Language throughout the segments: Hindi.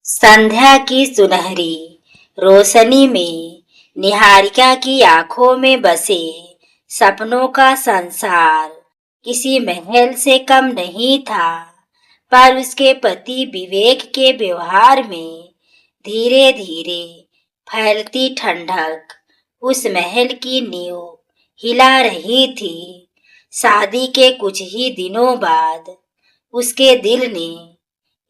संध्या की सुनहरी रोशनी में निहारिका की आंखों में बसे सपनों का संसार किसी महल से कम नहीं था। पर उसके पति विवेक के व्यवहार में धीरे धीरे फैलती ठंडक उस महल की नींव हिला रही थी। शादी के कुछ ही दिनों बाद उसके दिल ने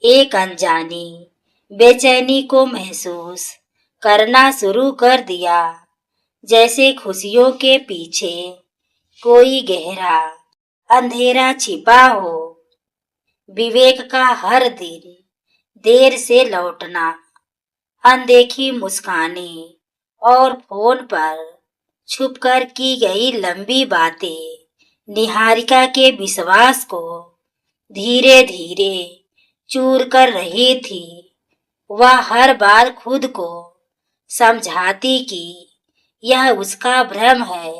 एक अनजानी बेचैनी को महसूस करना शुरू कर दिया, जैसे खुशियों के पीछे कोई गहरा अंधेरा छिपा हो। विवेक का हर दिन देर से लौटना, अनदेखी मुस्कानें और फोन पर छुपकर की गई लंबी बातें निहारिका के विश्वास को धीरे धीरे चूर कर रही थी। वह हर बार खुद को समझाती कि यह उसका भ्रम है,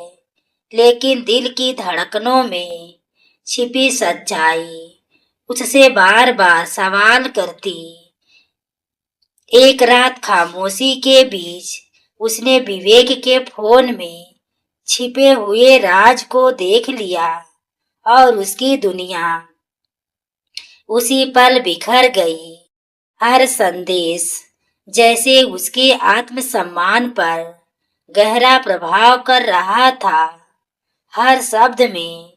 लेकिन दिल की धड़कनों में छिपी सच्चाई उससे बार बार सवाल करती। एक रात खामोशी के बीच उसने विवेक के फोन में छिपे हुए राज को देख लिया और उसकी दुनिया उसी पल बिखर गई। हर संदेश जैसे उसके आत्मसम्मान पर गहरा प्रभाव कर रहा था। हर शब्द में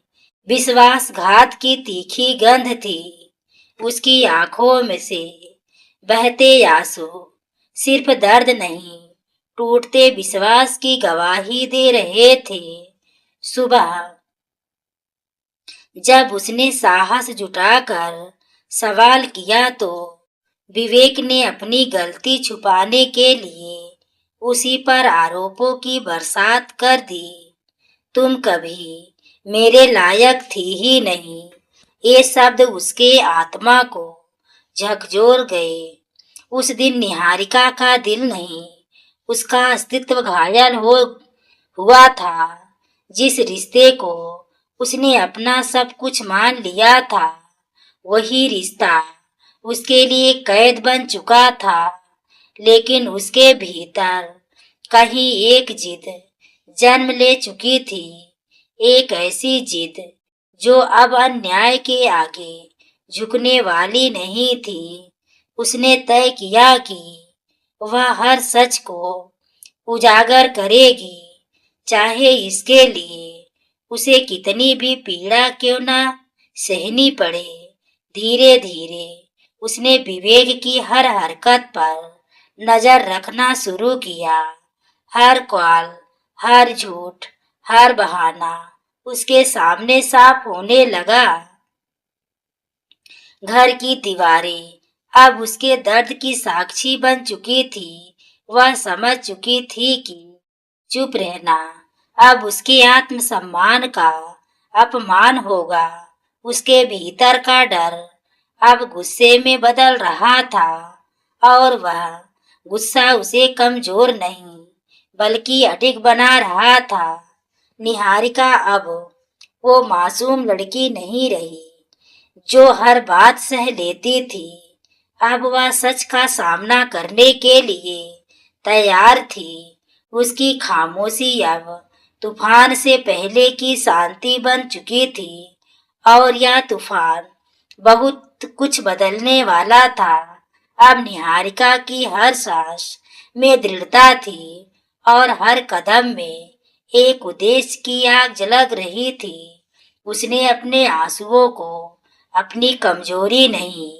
विश्वासघात की तीखी गंध थी। उसकी आंखों में से बहते आंसू सिर्फ दर्द नहीं, टूटते विश्वास की गवाही दे रहे थे। सुबह जब उसने साहस जुटाकर सवाल किया तो विवेक ने अपनी गलती छुपाने के लिए उसी पर आरोपों की बरसात कर दी। तुम कभी मेरे लायक थी ही नहीं, ये शब्द उसके आत्मा को झकझोर गए। उस दिन निहारिका का दिल नहीं, उसका अस्तित्व घायल हुआ था। जिस रिश्ते को उसने अपना सब कुछ मान लिया था, वही रिश्ता उसके लिए कैद बन चुका था। लेकिन उसके भीतर कहीं एक जिद जन्म ले चुकी थी, एक ऐसी जिद जो अब अन्याय के आगे झुकने वाली नहीं थी। उसने तय किया कि वह हर सच को उजागर करेगी, चाहे इसके लिए उसे कितनी भी पीड़ा क्यों न सहनी पड़े। धीरे धीरे उसने विवेक की हर हरकत पर नजर रखना शुरू किया। हर कॉल, हर झूठ, हर बहाना उसके सामने साफ होने लगा। घर की दीवारें अब उसके दर्द की साक्षी बन चुकी थी। वह समझ चुकी थी कि चुप रहना अब उसके आत्मसम्मान का अपमान होगा। उसके भीतर का डर अब गुस्से में बदल रहा था, और वह गुस्सा उसे कमजोर नहीं बल्कि अडिग बना रहा था। निहारिका अब वो मासूम लड़की नहीं रही जो हर बात सह लेती थी। अब वह सच का सामना करने के लिए तैयार थी। उसकी खामोशी अब तूफान से पहले की शांति बन चुकी थी, और यह तूफान बहुत कुछ बदलने वाला था। अब निहारिका की हर सांस में दृढ़ता थी, और हर कदम में एक उद्देश्य की आग जलग रही थी। उसने अपने आंसुओं को अपनी कमजोरी नहीं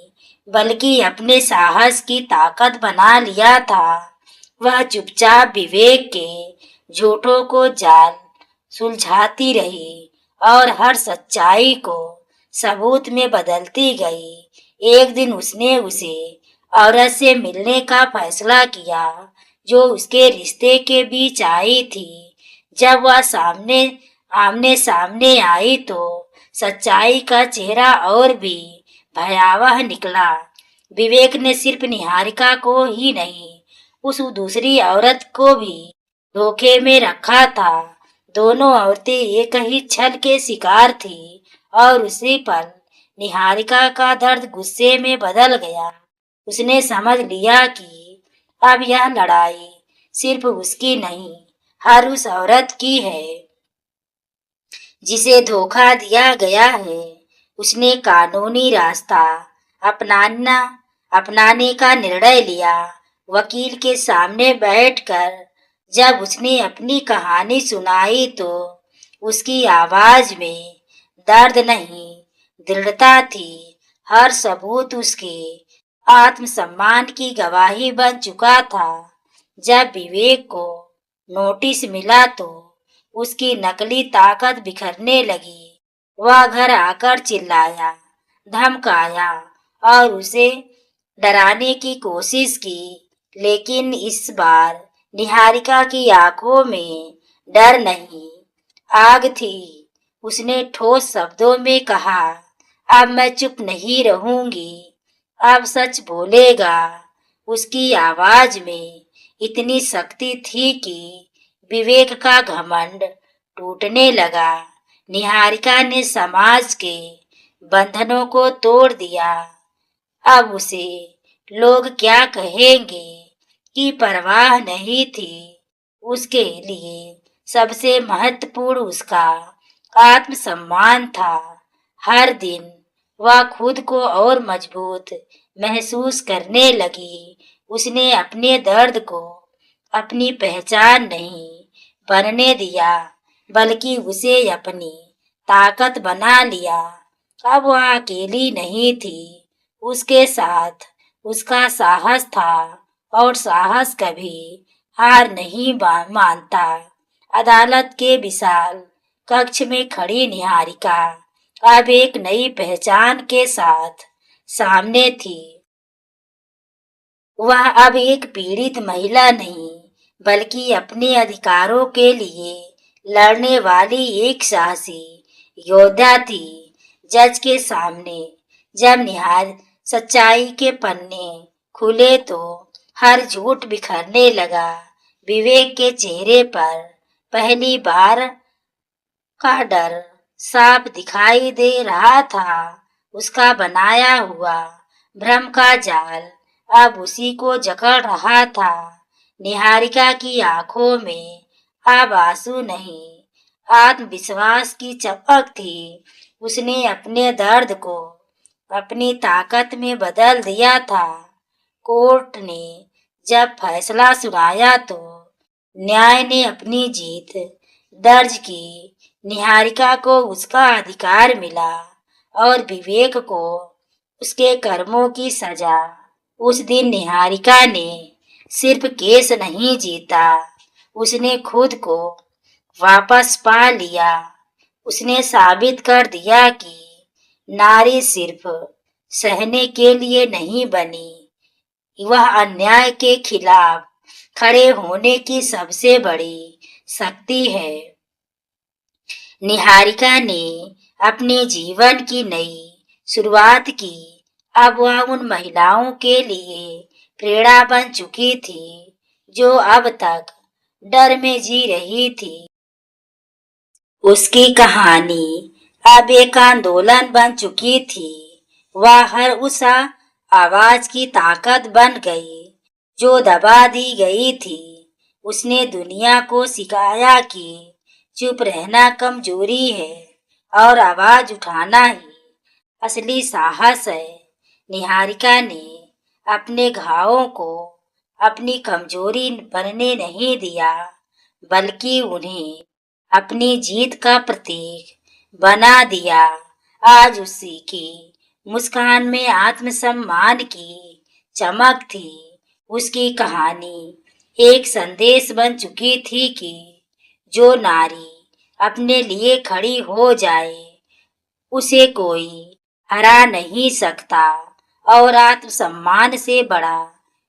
बल्कि अपने साहस की ताकत बना लिया था। वह चुपचाप विवेक के झूठों को जाल सुलझाती रही और हर सच्चाई को सबूत में बदलती गई। एक दिन उसने उसे औरत से मिलने का फैसला किया जो उसके रिश्ते के बीच आई थी। जब वह आमने सामने आई तो सच्चाई का चेहरा और भी भयावह निकला। विवेक ने सिर्फ निहारिका को ही नहीं, उस दूसरी औरत को भी धोखे में रखा था। दोनों औरतें एक ही छल के शिकार थी, और उसी पल निहारिका का दर्द गुस्से में बदल गया। उसने समझ लिया कि अब यह लड़ाई सिर्फ उसकी नहीं, हर उस औरत की है जिसे धोखा दिया गया है। उसने कानूनी रास्ता अपनाना अपनाने का निर्णय लिया। वकील के सामने बैठकर जब उसने अपनी कहानी सुनाई तो उसकी आवाज में दर्द नहीं, दृढ़ता थी। हर सबूत उसके आत्मसम्मान की गवाही बन चुका था। जब विवेक को नोटिस मिला तो उसकी नकली ताकत बिखरने लगी। वह घर आकर चिल्लाया, धमकाया और उसे डराने की कोशिश की, लेकिन इस बार निहारिका की आंखों में डर नहीं, आग थी। उसने ठोस शब्दों में कहा, अब मैं चुप नहीं रहूंगी, अब सच बोलेगा। उसकी आवाज में इतनी शक्ति थी कि विवेक का घमंड टूटने लगा। निहारिका ने समाज के बंधनों को तोड़ दिया। अब उसे लोग क्या कहेंगे की परवाह नहीं थी। उसके लिए सबसे महत्वपूर्ण उसका आत्मसम्मान था। हर दिन वह खुद को और मजबूत महसूस करने लगी। उसने अपने दर्द को अपनी पहचान नहीं बनने दिया, बल्कि उसे अपनी ताकत बना लिया। अब वह अकेली नहीं थी, उसके साथ उसका साहस था, और साहस कभी हार नहीं मानता। अदालत के विशाल कक्ष में खड़ी निहारिका अब एक नई पहचान के साथ सामने थी। वह अब एक पीड़ित महिला नहीं, बल्कि अपने अधिकारों के लिए लड़ने वाली एक साहसी योद्धा थी। जज के सामने जब निहार सच्चाई के पन्ने खुले तो हर झूठ बिखरने लगा। विवेक के चेहरे पर पहली बार का डर साफ दिखाई दे रहा था। उसका बनाया हुआ भ्रम का जाल अब उसी को जकड़ रहा था। निहारिका की आंखों में अब आंसू नहीं, आत्मविश्वास की चमक थी। उसने अपने दर्द को अपनी ताकत में बदल दिया था। कोर्ट ने जब फैसला सुनाया तो न्याय ने अपनी जीत दर्ज की। निहारिका को उसका अधिकार मिला और विवेक को उसके कर्मों की सजा। उस दिन निहारिका ने सिर्फ केस नहीं जीता, उसने खुद को वापस पा लिया। उसने साबित कर दिया कि नारी सिर्फ सहने के लिए नहीं बनी, वह अन्याय के खिलाफ खड़े होने की सबसे बड़ी शक्ति है। निहारिका ने अपने जीवन की नई शुरुआत की। अब वह उन महिलाओं के लिए प्रेरणा बन चुकी थी जो अब तक डर में जी रही थी। उसकी कहानी अब एक आंदोलन बन चुकी थी। वह हर उस आवाज की ताकत बन गई जो दबा दी गई थी। उसने दुनिया को सिखाया कि चुप रहना कमजोरी है और आवाज उठाना ही असली साहस है। निहारिका ने अपने घावों को अपनी कमजोरी बनने नहीं दिया, बल्कि उन्हें अपनी जीत का प्रतीक बना दिया। आज उसी की मुस्कान में आत्मसम्मान की चमक थी। उसकी कहानी एक संदेश बन चुकी थी कि जो नारी अपने लिए खड़ी हो जाए उसे कोई हरा नहीं सकता, और आत्मसम्मान से बड़ा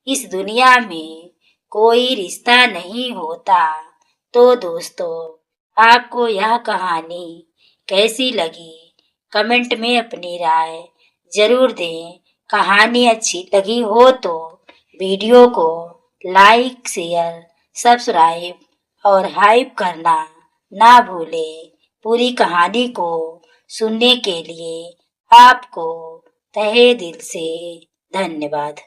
इस दुनिया में कोई रिश्ता नहीं होता। तो दोस्तों, आपको यह कहानी कैसी लगी? कमेंट में अपनी राय जरूर दें। कहानी अच्छी लगी हो तो वीडियो को लाइक, शेयर, सब्सक्राइब और हाइप करना ना भूलें। पूरी कहानी को सुनने के लिए आपको तहे दिल से धन्यवाद।